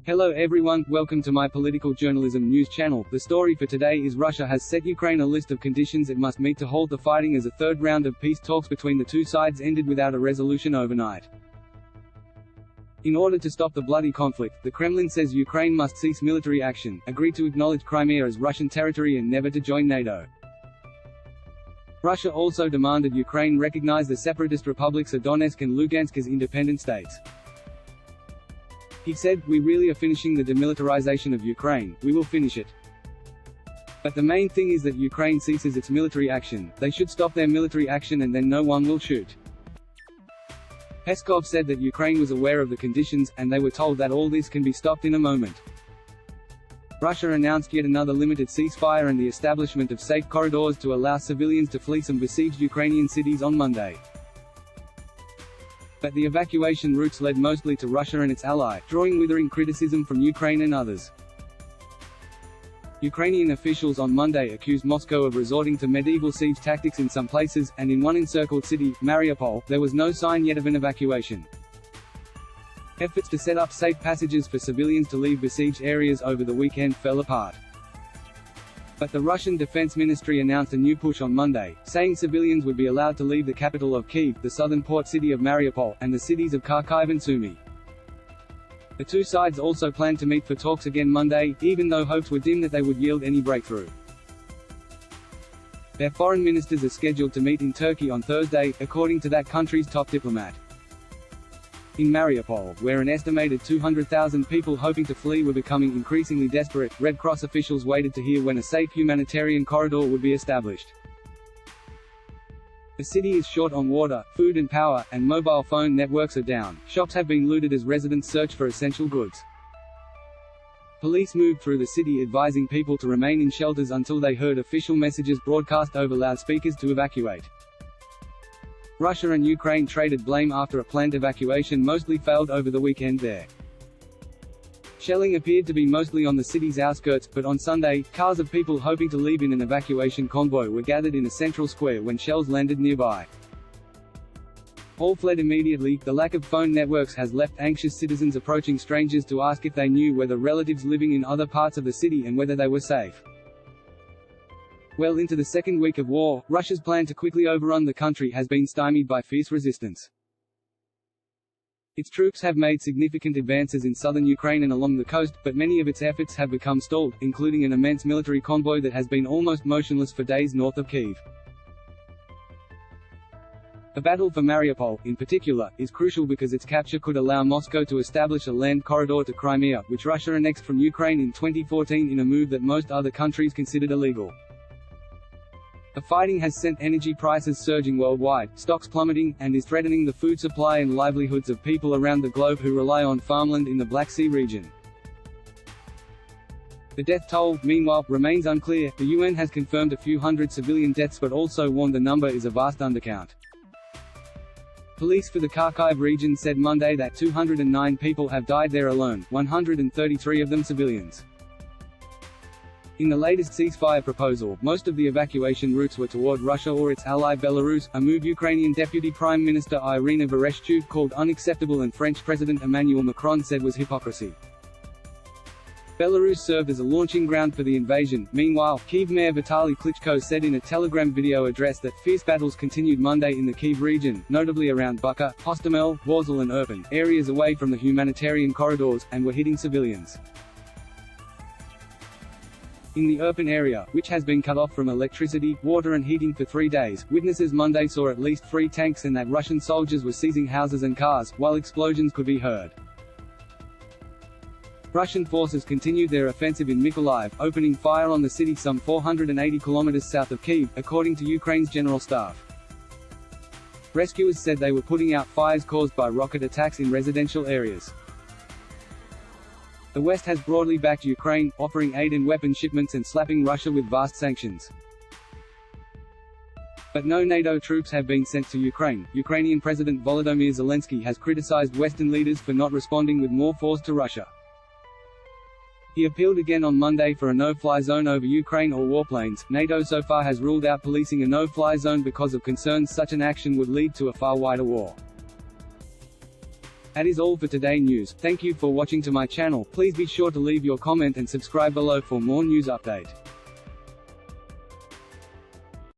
Hello everyone, welcome to my political journalism news channel. The story for today is Russia has set Ukraine a list of conditions it must meet to halt the fighting as a third round of peace talks between the two sides ended without a resolution overnight. In order to stop the bloody conflict, the Kremlin says Ukraine must cease military action, agree to acknowledge Crimea as Russian territory and never to join NATO. Russia also demanded Ukraine recognize the separatist republics of Donetsk and Lugansk as independent states. He said, "We really are finishing the demilitarization of Ukraine, we will finish it. But the main thing is that Ukraine ceases its military action, they should stop their military action and then no one will shoot." Peskov said that Ukraine was aware of the conditions, and they were told that all this can be stopped in a moment. Russia announced yet another limited ceasefire and the establishment of safe corridors to allow civilians to flee some besieged Ukrainian cities on Monday. But the evacuation routes led mostly to Russia and its ally, drawing withering criticism from Ukraine and others. Ukrainian officials on Monday accused Moscow of resorting to medieval siege tactics in some places, and in one encircled city, Mariupol, there was no sign yet of an evacuation. Efforts to set up safe passages for civilians to leave besieged areas over the weekend fell apart. But the Russian Defense Ministry announced a new push on Monday, saying civilians would be allowed to leave the capital of Kyiv, the southern port city of Mariupol, and the cities of Kharkiv and Sumy. The two sides also planned to meet for talks again Monday, even though hopes were dim that they would yield any breakthrough. Their foreign ministers are scheduled to meet in Turkey on Thursday, according to that country's top diplomat. In Mariupol, where an estimated 200,000 people hoping to flee were becoming increasingly desperate, Red Cross officials waited to hear when a safe humanitarian corridor would be established. The city is short on water, food and power, and mobile phone networks are down. Shops have been looted as residents search for essential goods. Police moved through the city advising people to remain in shelters until they heard official messages broadcast over loudspeakers to evacuate. Russia and Ukraine traded blame after a planned evacuation mostly failed over the weekend there. Shelling appeared to be mostly on the city's outskirts, but on Sunday, cars of people hoping to leave in an evacuation convoy were gathered in a central square when shells landed nearby. All fled immediately. The lack of phone networks has left anxious citizens approaching strangers to ask if they knew whether relatives living in other parts of the city and whether they were safe. Well into the second week of war, Russia's plan to quickly overrun the country has been stymied by fierce resistance. Its troops have made significant advances in southern Ukraine and along the coast, but many of its efforts have become stalled, including an immense military convoy that has been almost motionless for days north of Kyiv. The battle for Mariupol, in particular, is crucial because its capture could allow Moscow to establish a land corridor to Crimea, which Russia annexed from Ukraine in 2014 in a move that most other countries considered illegal. The fighting has sent energy prices surging worldwide, stocks plummeting, and is threatening the food supply and livelihoods of people around the globe who rely on farmland in the Black Sea region. The death toll, meanwhile, remains unclear. The UN has confirmed a few hundred civilian deaths but also warned the number is a vast undercount. Police for the Kharkiv region said Monday that 209 people have died there alone, 133 of them civilians. In the latest ceasefire proposal, most of the evacuation routes were toward Russia or its ally Belarus, a move Ukrainian Deputy Prime Minister Irina Vereshchuk called unacceptable and French President Emmanuel Macron said was hypocrisy. Belarus served as a launching ground for the invasion. Meanwhile, Kyiv Mayor Vitaly Klitschko said in a Telegram video address that fierce battles continued Monday in the Kyiv region, notably around Bucha, Hostomel, Worzel and Irpin, areas away from the humanitarian corridors, and were hitting civilians. In the Irpin area, which has been cut off from electricity, water and heating for 3 days, witnesses Monday saw at least 3 tanks and that Russian soldiers were seizing houses and cars, while explosions could be heard. Russian forces continued their offensive in Mykolaiv, opening fire on the city some 480 kilometers south of Kyiv, according to Ukraine's general staff. Rescuers said they were putting out fires caused by rocket attacks in residential areas. The West has broadly backed Ukraine, offering aid and weapon shipments and slapping Russia with vast sanctions. But no NATO troops have been sent to Ukraine. Ukrainian President Volodymyr Zelensky has criticized Western leaders for not responding with more force to Russia. He appealed again on Monday for a no-fly zone over Ukraine or warplanes. NATO so far has ruled out policing a no-fly zone because of concerns such an action would lead to a far wider war. That is all for today news. Thank you for watching to my channel. Please be sure to leave your comment and subscribe below for more news update.